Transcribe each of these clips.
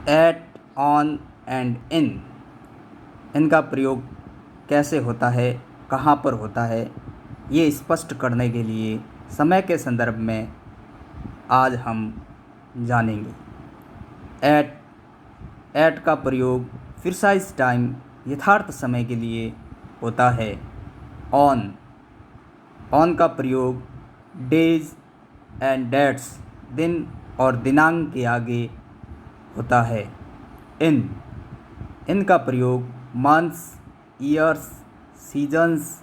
Eight, on and in, इनका प्रयोग कैसे होता है, कहाँ पर होता है, ये स्पष्ट करने के लिए समय के संदर्भ में आज हम जानेंगे। एट का प्रयोग प्रिसाइज टाइम, यथार्थ समय के लिए होता है। ऑन का प्रयोग डेज एंड डेट्स, दिन और दिनांक के आगे होता है। इन का प्रयोग मंथ्स, ईयर्स, सीजन्स,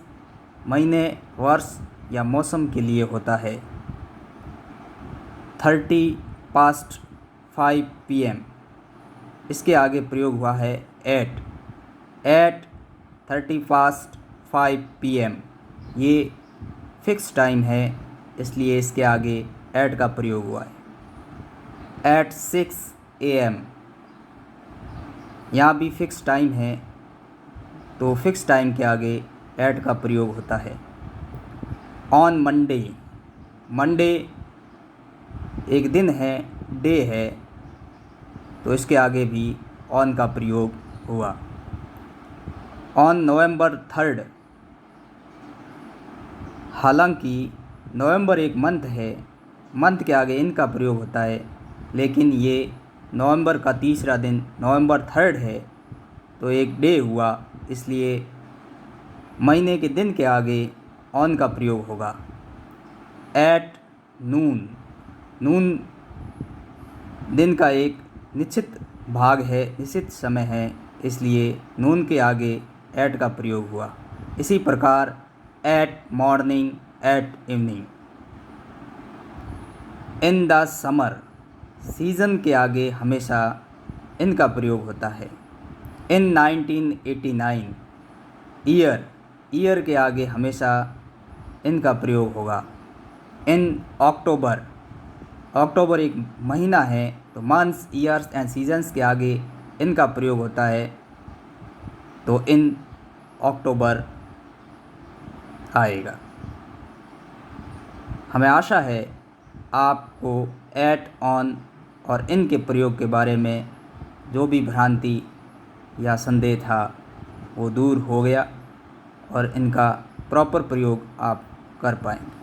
महीने, वर्ष या मौसम के लिए होता है। 30 past 5 PM, इसके आगे प्रयोग हुआ है एट 30 past 5 PM, ये फिक्स टाइम है, इसलिए इसके आगे एट का प्रयोग हुआ है। एट 6 AM, यहाँ भी फिक्स टाइम है, तो फिक्स टाइम के आगे एट का प्रयोग होता है। ऑन मंडे एक दिन है, डे है, तो इसके आगे भी ऑन का प्रयोग हुआ। ऑन November 3rd, हालांकि नवंबर एक मंथ है, मंथ के आगे इन का प्रयोग होता है, लेकिन ये नवंबर का तीसरा दिन November 3rd है, तो एक डे हुआ, इसलिए महीने के दिन के आगे ऑन का प्रयोग होगा। एट नून दिन का एक निश्चित भाग है, निश्चित समय है, इसलिए नून के आगे एट का प्रयोग हुआ। इसी प्रकार at morning, at evening. In the summer, season के आगे हमेशा इन का प्रयोग होता है। इन 1989, ईयर के आगे हमेशा इन का प्रयोग होगा। इन अक्टूबर एक महीना है, तो मंथ्स, ईयर्स एंड सीजन्स के आगे इन का प्रयोग होता है, तो इन अक्टूबर आएगा। हमें आशा है आपको एट, ऑन और इन के प्रयोग के बारे में जो भी भ्रांति या संदेह था वो दूर हो गया और इनका प्रॉपर प्रयोग आप कर पाएंगे।